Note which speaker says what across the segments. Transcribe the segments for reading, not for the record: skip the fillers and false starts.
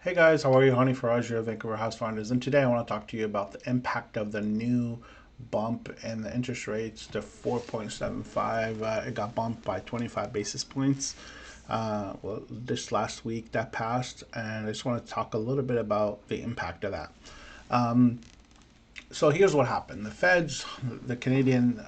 Speaker 1: Hey guys, how are you? Hani, Faraj here, Vancouver House Finders, and today I want to talk to you about the impact of the new bump in the interest rates to 4.75. It got bumped by 25 basis points. This last week that passed, and I just want to talk a little bit about the impact of that. So here's what happened. The Feds, the Canadian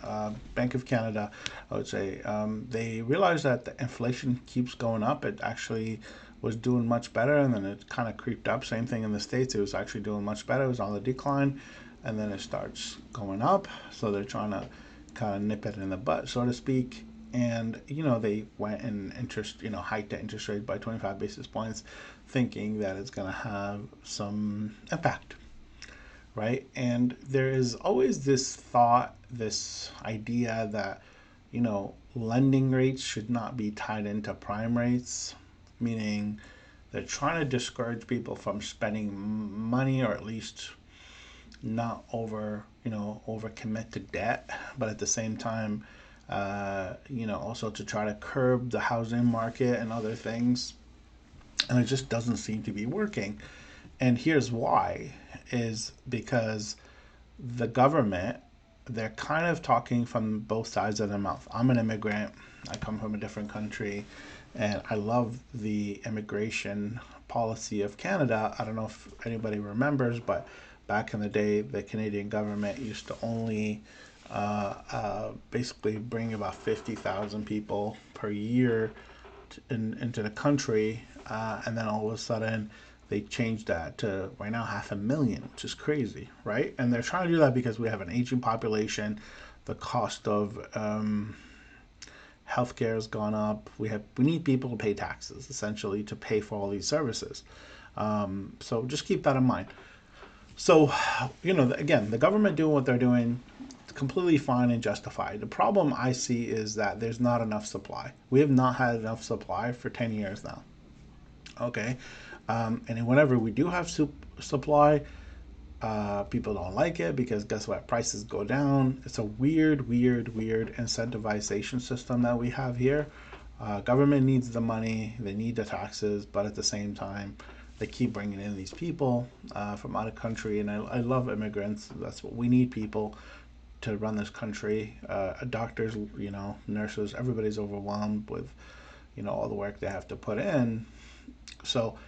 Speaker 1: Bank of Canada, I would say, they realized that the inflation keeps going up. It actually was doing much better, and then it kind of creeped up. Same thing in the States. It was actually doing much better. It was on the decline, and then it starts going up. So they're trying to kind of nip it in the butt, so to speak. And they went and hiked the interest rate by 25 basis points, thinking that it's going to have some impact, right? And there is always this thought, this idea that, lending rates should not be tied into prime rates, meaning they're trying to discourage people from spending money, or at least not over commit to debt, but at the same time, also to try to curb the housing market and other things. And it just doesn't seem to be working. And here's why, is because the government, they're kind of talking from both sides of their mouth. I'm an immigrant. I come from a different country, and I love the immigration policy of Canada. I don't know if anybody remembers, but back in the day, the Canadian government used to only basically bring about 50,000 people per year into the country, and then all of a sudden they changed that to right now 500,000, which is crazy, right? And they're trying to do that because we have an aging population. The cost of healthcare has gone up. We need people to pay taxes essentially to pay for all these services. So just keep that in mind. So, again, the government doing what they're doing, completely fine and justified. The problem I see is that there's not enough supply. We have not had enough supply for 10 years now. Okay. And whenever we do have supply, people don't like it because guess what? Prices go down. It's a weird incentivization system that we have here. Government needs the money, they need the taxes, but at the same time, they keep bringing in these people from out of country. And I love immigrants. That's what we need, people to run this country. Doctors, nurses, everybody's overwhelmed with, all the work they have to put in. So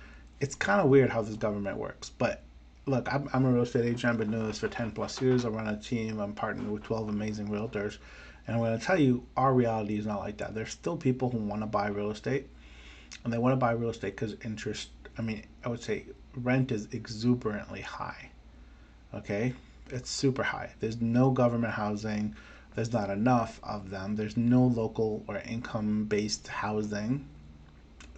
Speaker 1: it's kind of weird how this government works. But look, I'm a real estate agent. I've been doing this for 10 plus years. I run a team. I'm partnered with 12 amazing realtors. And I'm going to tell you, our reality is not like that. There's still people who want to buy real estate, and they want to buy real estate because interest, I would say rent is exuberantly high. Okay? It's super high. There's no government housing. There's not enough of them. There's no local or income based housing.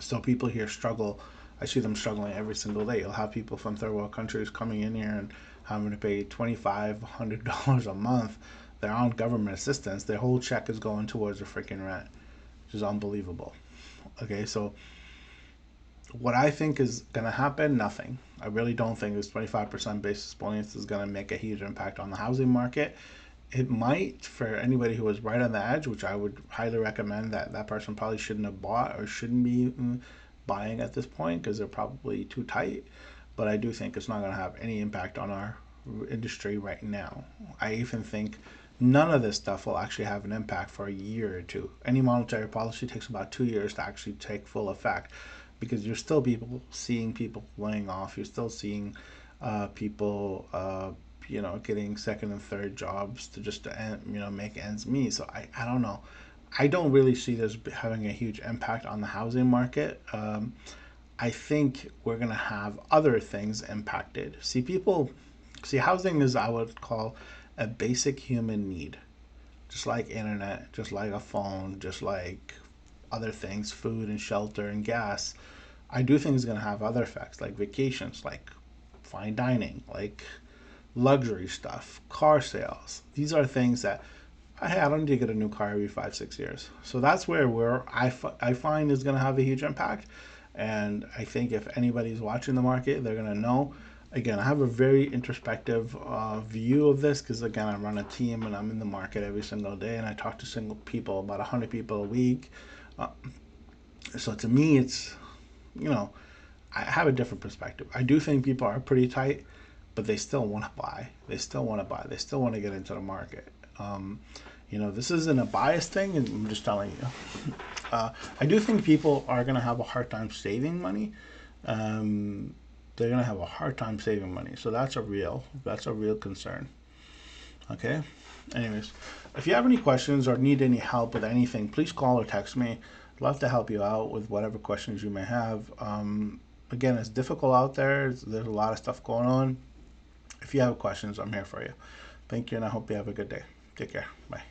Speaker 1: So people here struggle. I see them struggling every single day. You'll have people from third world countries coming in here and having to pay $2,500 a month. They're on government assistance. Their whole check is going towards the freaking rent, which is unbelievable. Okay, so what I think is going to happen, nothing. I really don't think this 25% basis points is going to make a huge impact on the housing market. It might for anybody who was right on the edge, which I would highly recommend that that person probably shouldn't have bought or shouldn't be buying at this point because they're probably too tight. But I do think it's not going to have any impact on our industry right now. I even think none of this stuff will actually have an impact for a year or two. Any monetary policy takes about 2 years to actually take full effect because you're still seeing people laying off. You're still seeing people getting second and third jobs to just to make ends meet. So I don't know. I don't really see this having a huge impact on the housing market. I think we're gonna have other things impacted. See, housing is, I would call, a basic human need, just like internet, just like a phone, just like other things, food and shelter and gas. I do think it's gonna have other effects like vacations, like fine dining, like luxury stuff, car sales. These are things that hey, I don't need to get a new car every 5, 6 years. So that's where I find is going to have a huge impact. And I think if anybody's watching the market, they're going to know. Again, I have a very introspective view of this because, again, I run a team and I'm in the market every single day and I talk to single people, about 100 people a week. Uh, so to me, it's, you know, I have a different perspective. I do think people are pretty tight, but they still want to buy. They still want to buy. They still want to get into the market. This isn't a bias thing, and I'm just telling you. I do think people are going to have a hard time saving money. They're going to have a hard time saving money. So that's a real concern. Okay. Anyways, if you have any questions or need any help with anything, please call or text me. I'd love to help you out with whatever questions you may have. Again, it's difficult out there. There's a lot of stuff going on. If you have questions, I'm here for you. Thank you, and I hope you have a good day. Take care. Bye.